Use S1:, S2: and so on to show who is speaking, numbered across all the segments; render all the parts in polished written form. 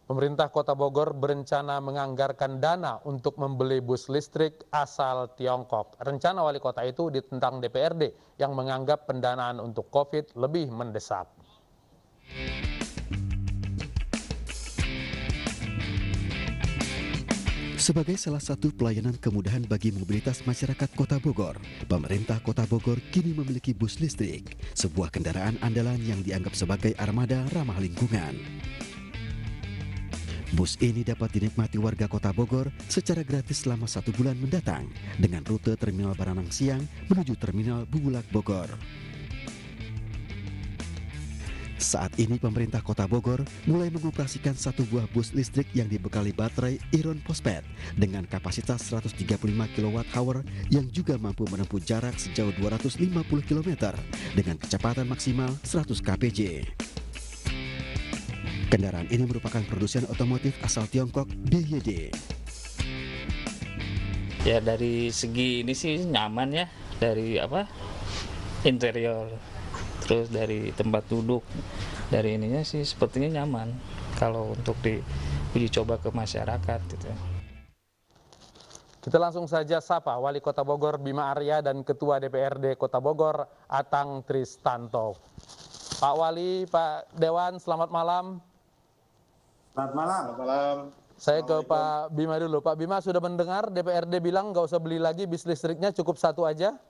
S1: Pemerintah Kota Bogor berencana menganggarkan dana untuk membeli bus listrik asal Tiongkok. Rencana wali kota itu ditentang DPRD yang menganggap pendanaan untuk COVID lebih mendesak.
S2: Sebagai salah satu pelayanan kemudahan bagi mobilitas masyarakat Kota Bogor, pemerintah Kota Bogor kini memiliki bus listrik, sebuah kendaraan andalan yang dianggap sebagai armada ramah lingkungan. Bus ini dapat dinikmati warga Kota Bogor secara gratis selama 1 bulan mendatang dengan rute Terminal Baranang Siang menuju Terminal Bubulak Bogor. Saat ini pemerintah Kota Bogor mulai mengoperasikan 1 buah bus listrik yang dibekali baterai iron fosfat dengan kapasitas 135 kWh yang juga mampu menempuh jarak sejauh 250 km dengan kecepatan maksimal 100 kpj. Kendaraan ini merupakan produsen otomotif asal Tiongkok BYD.
S3: Ya dari segi ini sih nyaman ya, dari interior, terus dari tempat duduk, dari ininya sih sepertinya nyaman kalau untuk diuji coba ke masyarakat gitu.
S1: Kita langsung saja sapa Wali Kota Bogor Bima Arya dan Ketua DPRD Kota Bogor Atang Tristanto. Pak Wali, Pak Dewan, selamat malam.
S4: Selamat malam.
S5: Selamat malam.
S1: Saya ke Pak Bima dulu. Pak Bima, sudah mendengar DPRD bilang nggak usah beli lagi bis listriknya, cukup 1 aja?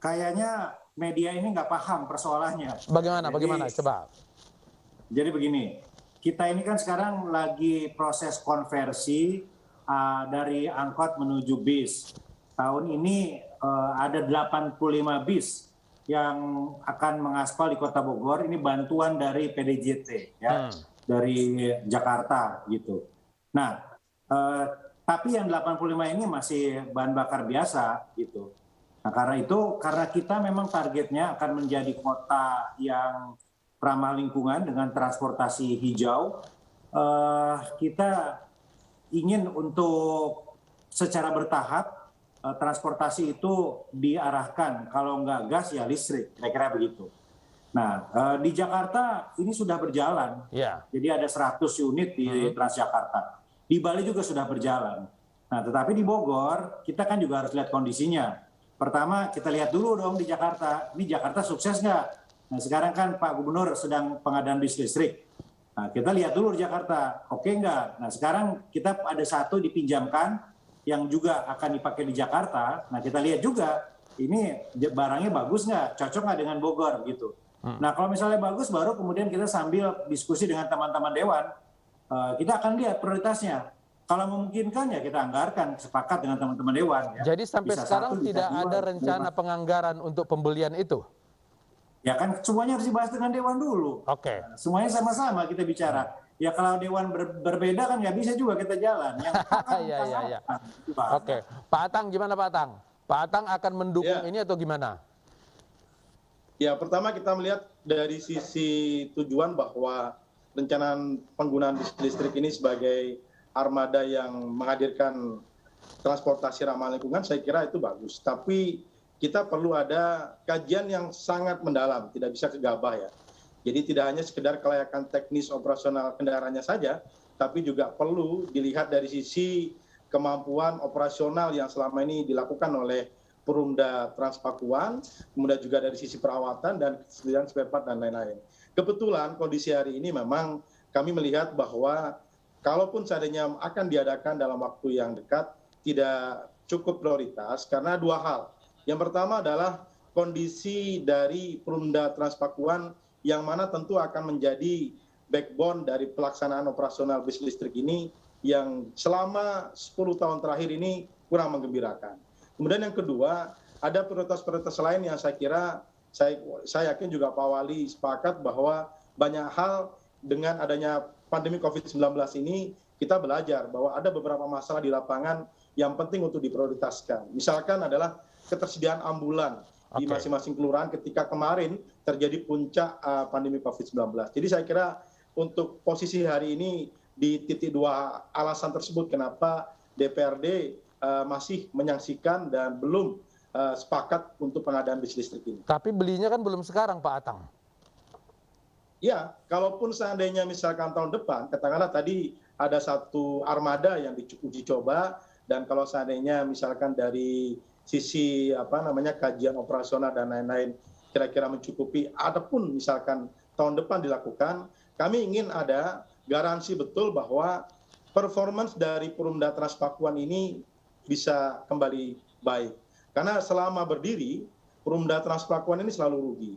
S4: Kayaknya media ini nggak paham persoalannya.
S1: Bagaimana? Coba.
S4: Jadi begini, kita ini kan sekarang lagi proses konversi dari angkot menuju bis. Tahun ini ada 85 bis yang akan mengaspal di Kota Bogor. Ini bantuan dari PDJT, ya. Dari Jakarta gitu. Nah, tapi yang 85 ini masih bahan bakar biasa gitu. Nah, karena kita memang targetnya akan menjadi kota yang ramah lingkungan dengan transportasi hijau, kita ingin untuk secara bertahap transportasi itu diarahkan, kalau nggak gas ya listrik, kira-kira begitu. Nah, di Jakarta ini sudah berjalan, jadi ada 100 unit di Transjakarta. Di Bali juga sudah berjalan. Nah, tetapi di Bogor kita kan juga harus lihat kondisinya. Pertama kita lihat dulu dong di Jakarta, ini Jakarta sukses nggak? Nah, sekarang kan Pak Gubernur sedang pengadaan bis listrik. Nah, kita lihat dulu di Jakarta, oke nggak? Nah, sekarang kita ada 1 dipinjamkan yang juga akan dipakai di Jakarta. Nah, kita lihat juga ini barangnya bagus nggak, cocok nggak dengan Bogor gitu. Nah, kalau misalnya bagus, baru kemudian kita sambil diskusi dengan teman-teman Dewan, kita akan lihat prioritasnya. Kalau memungkinkan ya kita anggarkan, sepakat dengan teman-teman Dewan. Ya.
S1: Jadi sampai
S4: Bisa
S1: sekarang
S4: 1,
S1: tidak
S4: bisa 2,
S1: ada rencana penganggaran untuk pembelian itu?
S4: Ya kan semuanya harus dibahas dengan Dewan dulu.
S1: Oke.
S4: Semuanya sama-sama kita bicara. Ya kalau Dewan berbeda kan nggak bisa juga kita jalan. Yang
S1: Iya. Oke. Pak Atang gimana Pak Atang? Pak Atang akan mendukung ini atau gimana?
S5: Ya, pertama kita melihat dari sisi tujuan bahwa rencanaan penggunaan bis listrik ini sebagai armada yang menghadirkan transportasi ramah lingkungan, saya kira itu bagus. Tapi kita perlu ada kajian yang sangat mendalam, tidak bisa gegabah ya. Jadi tidak hanya sekedar kelayakan teknis operasional kendaraannya saja, tapi juga perlu dilihat dari sisi kemampuan operasional yang selama ini dilakukan oleh Perumda Transpakuan, kemudian juga dari sisi perawatan dan kesediaan spare part dan lain-lain. Kebetulan kondisi hari ini memang kami melihat bahwa kalaupun seandainya akan diadakan dalam waktu yang dekat, tidak cukup prioritas karena 2 hal. Yang pertama adalah kondisi dari Perumda Transpakuan yang mana tentu akan menjadi backbone dari pelaksanaan operasional bis listrik ini yang selama 10 tahun terakhir ini kurang menggembirakan. Kemudian yang kedua, ada prioritas-prioritas lain yang saya kira, saya yakin juga Pak Wali sepakat bahwa banyak hal dengan adanya pandemi COVID-19 ini, kita belajar bahwa ada beberapa masalah di lapangan yang penting untuk diprioritaskan. Misalkan adalah ketersediaan ambulan di masing-masing kelurahan ketika kemarin terjadi puncak pandemi COVID-19. Jadi saya kira untuk posisi hari ini di titik 2 alasan tersebut kenapa DPRD masih menyaksikan dan belum sepakat untuk pengadaan bis listrik ini.
S1: Tapi belinya kan belum sekarang Pak Atang.
S5: Ya, kalaupun seandainya misalkan tahun depan, katakanlah tadi ada satu armada yang uji coba, dan kalau seandainya misalkan dari sisi kajian operasional dan lain-lain kira-kira mencukupi, adapun misalkan tahun depan dilakukan, kami ingin ada garansi betul bahwa performance dari Perumda Transpakuan ini bisa kembali baik. Karena selama berdiri, Perumda Transpakuan ini selalu rugi.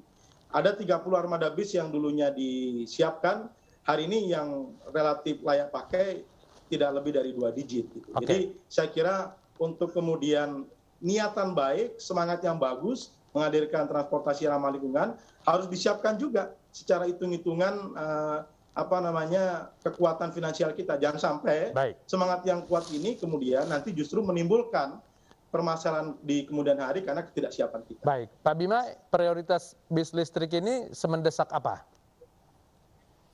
S5: Ada 30 armada bis yang dulunya disiapkan, hari ini yang relatif layak pakai tidak lebih dari 2 digit. Gitu.
S1: Okay.
S5: Jadi saya kira untuk kemudian niatan baik, semangat yang bagus, menghadirkan transportasi ramah lingkungan, harus disiapkan juga secara hitung-hitungan kekuatan finansial kita. Jangan sampai semangat yang kuat ini kemudian nanti justru menimbulkan permasalahan di kemudian hari karena ketidaksiapan kita.
S1: Baik, Pak Bima, prioritas bis listrik ini semendesak apa?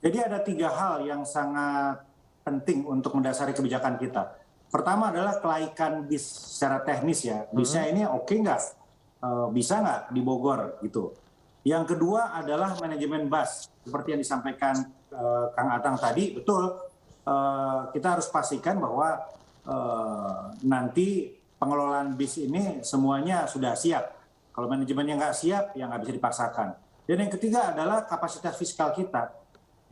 S4: Jadi ada 3 hal yang sangat penting untuk mendasari kebijakan kita. Pertama adalah kelaikan bis secara teknis ya. Bisnya ini oke nggak? Bisa nggak di Bogor gitu. Yang kedua adalah manajemen bus. Seperti yang disampaikan Kang Atang tadi, betul. Kita harus pastikan bahwa nanti pengelolaan bis ini semuanya sudah siap. Kalau manajemennya nggak siap, ya nggak bisa dipaksakan. Dan yang ketiga adalah kapasitas fiskal kita.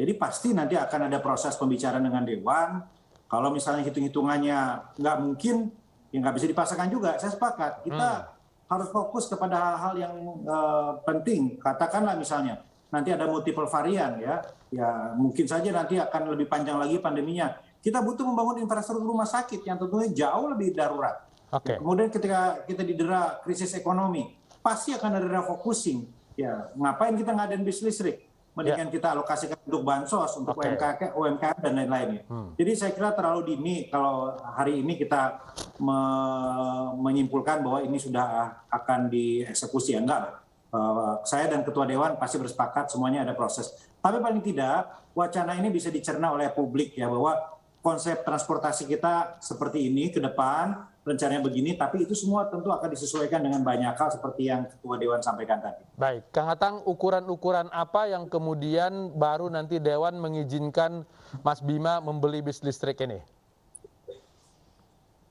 S4: Jadi pasti nanti akan ada proses pembicaraan dengan Dewan. Kalau misalnya hitung-hitungannya nggak mungkin, ya nggak bisa dipaksakan juga. Saya sepakat. Kita harus fokus kepada hal-hal yang penting. Katakanlah misalnya, nanti ada multiple varian ya. Ya mungkin saja nanti akan lebih panjang lagi pandeminya. Kita butuh membangun infrastruktur rumah sakit yang tentunya jauh lebih darurat.
S1: Okay.
S4: Kemudian ketika kita didera krisis ekonomi, pasti akan ada refocusing. Ya, ngapain kita ngadain bis listrik? Mendingan kita alokasikan untuk bansos, untuk UMKM dan lain-lainnya. Jadi saya kira terlalu dini kalau hari ini kita menyimpulkan bahwa ini sudah akan dieksekusi. Ya, enggak. Saya dan Ketua Dewan pasti bersepakat semuanya ada proses. Tapi paling tidak wacana ini bisa dicerna oleh publik ya bahwa konsep transportasi kita seperti ini ke depan, rencananya begini, tapi itu semua tentu akan disesuaikan dengan banyak hal seperti yang Ketua Dewan sampaikan tadi.
S1: Baik, Kang Atang, ukuran-ukuran apa yang kemudian baru nanti Dewan mengizinkan Mas Bima membeli bis listrik ini?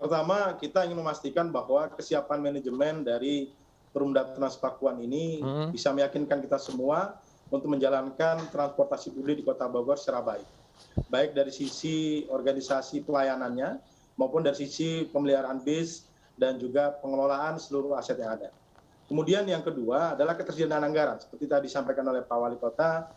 S5: Pertama, kita ingin memastikan bahwa kesiapan manajemen dari Perumda Transpakuan ini bisa meyakinkan kita semua untuk menjalankan transportasi publik di Kota Bogor secara baik. Baik dari sisi organisasi pelayanannya, maupun dari sisi pemeliharaan bis dan juga pengelolaan seluruh aset yang ada. Kemudian yang kedua adalah ketersediaan anggaran, seperti tadi disampaikan oleh Pak Wali Kota,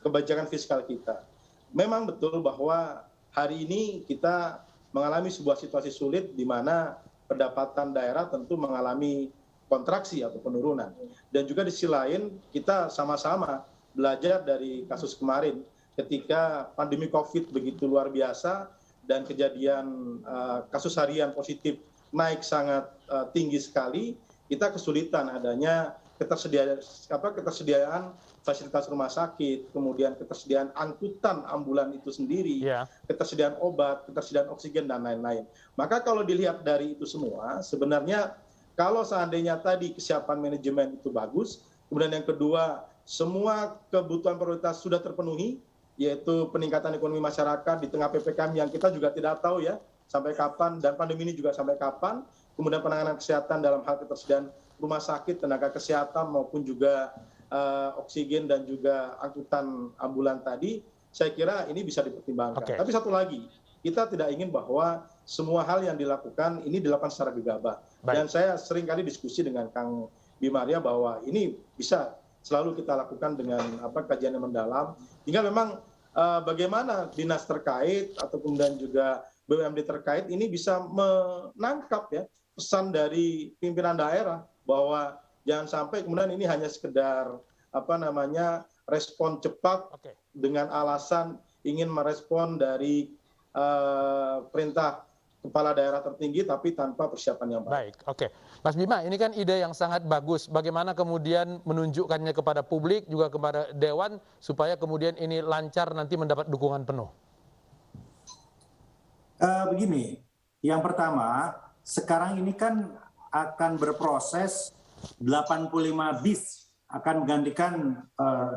S5: kebijakan fiskal kita. Memang betul bahwa hari ini kita mengalami sebuah situasi sulit di mana pendapatan daerah tentu mengalami kontraksi atau penurunan. Dan juga di sisi lain kita sama-sama belajar dari kasus kemarin ketika pandemi COVID begitu luar biasa, dan kejadian kasus harian positif naik sangat tinggi sekali, kita kesulitan adanya ketersediaan fasilitas rumah sakit, kemudian ketersediaan angkutan ambulan itu sendiri, ketersediaan obat, ketersediaan oksigen, dan lain-lain. Maka kalau dilihat dari itu semua, sebenarnya kalau seandainya tadi kesiapan manajemen itu bagus, kemudian yang kedua, semua kebutuhan prioritas sudah terpenuhi, yaitu peningkatan ekonomi masyarakat di tengah PPKM yang kita juga tidak tahu ya sampai kapan, dan pandemi ini juga sampai kapan, kemudian penanganan kesehatan dalam hal ketersediaan rumah sakit, tenaga kesehatan maupun juga oksigen dan juga angkutan ambulan tadi, saya kira ini bisa dipertimbangkan. Tapi satu lagi, kita tidak ingin bahwa semua hal yang dilakukan ini dilakukan secara gegabah. Dan saya sering kali diskusi dengan Kang Bima Arya bahwa ini bisa selalu kita lakukan dengan kajian yang mendalam, hingga memang bagaimana dinas terkait atau kemudian juga BUMD terkait ini bisa menangkap ya pesan dari pimpinan daerah bahwa jangan sampai kemudian ini hanya sekedar respon cepat dengan alasan ingin merespon dari perintah kepala daerah tertinggi tapi tanpa persiapan yang baik.
S1: Oke. Mas Bima, ini kan ide yang sangat bagus. Bagaimana kemudian menunjukkannya kepada publik, juga kepada Dewan, supaya kemudian ini lancar nanti mendapat dukungan penuh?
S4: Begini, yang pertama, sekarang ini kan akan berproses 85 bis, akan menggantikan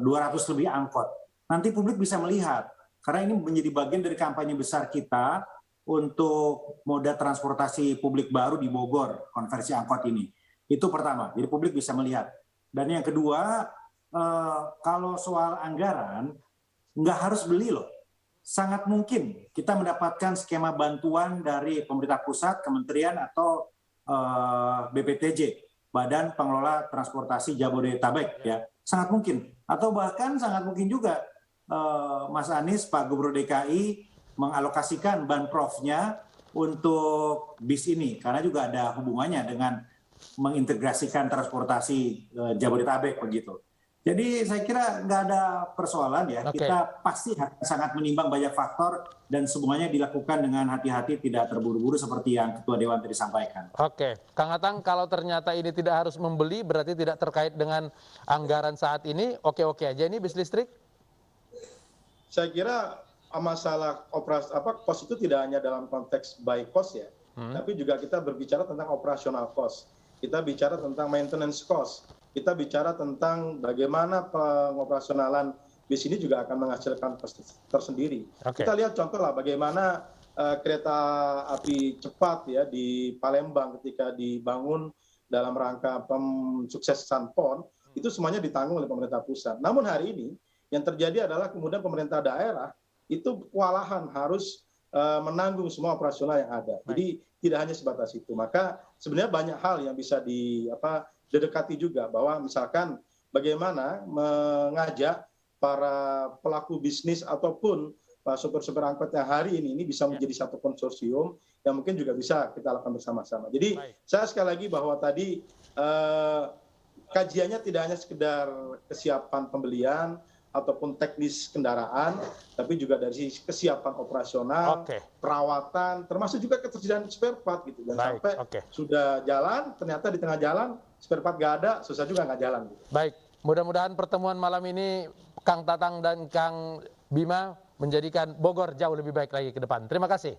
S4: 200 lebih angkot. nanti publik bisa melihat. Karena ini menjadi bagian dari kampanye besar kita untuk moda transportasi publik baru di Bogor, konversi angkot ini. Itu pertama, jadi publik bisa melihat. Dan yang kedua, kalau soal anggaran, nggak harus beli loh. Sangat mungkin kita mendapatkan skema bantuan dari pemerintah pusat, kementerian, atau BPTJ, Badan Pengelola Transportasi Jabodetabek, ya. Sangat mungkin. Atau bahkan sangat mungkin juga Mas Anies, Pak Gubernur DKI, mengalokasikan banprofnya untuk bis ini, karena juga ada hubungannya dengan mengintegrasikan transportasi Jabodetabek begitu. Jadi saya kira nggak ada persoalan ya.
S1: Oke.
S4: Kita pasti sangat menimbang banyak faktor dan semuanya dilakukan dengan hati-hati, tidak terburu-buru seperti yang Ketua Dewan tadi sampaikan.
S1: Oke, Kang Atang, kalau ternyata ini tidak harus membeli, berarti tidak terkait dengan anggaran saat ini, oke-oke aja ini bis listrik?
S5: Saya kira masalah cost itu tidak hanya dalam konteks buy cost ya, tapi juga kita berbicara tentang operasional cost. Kita bicara tentang maintenance cost. Kita bicara tentang bagaimana pengoperasionalan bis ini juga akan menghasilkan cost tersendiri.
S1: Oke.
S5: Kita lihat contoh lah bagaimana kereta api cepat ya di Palembang ketika dibangun dalam rangka suksesan PON, itu semuanya ditanggung oleh pemerintah pusat. Namun hari ini yang terjadi adalah kemudian pemerintah daerah itu kewalahan harus menanggung semua operasional yang ada. Jadi tidak hanya sebatas itu. Maka sebenarnya banyak hal yang bisa didekati juga, bahwa misalkan bagaimana mengajak para pelaku bisnis ataupun sopir-sopir angkot yang hari ini bisa menjadi satu konsorsium yang mungkin juga bisa kita lakukan bersama-sama. Jadi saya sekali lagi bahwa tadi kajiannya tidak hanya sekedar kesiapan pembelian ataupun teknis kendaraan, tapi juga dari kesiapan operasional, perawatan, termasuk juga ketersediaan spare part gitu. Dan sampai sudah jalan, ternyata di tengah jalan spare part nggak ada, susah juga nggak jalan. Gitu.
S1: Baik, mudah-mudahan pertemuan malam ini Kang Tatang dan Kang Bima menjadikan Bogor jauh lebih baik lagi ke depan. Terima kasih.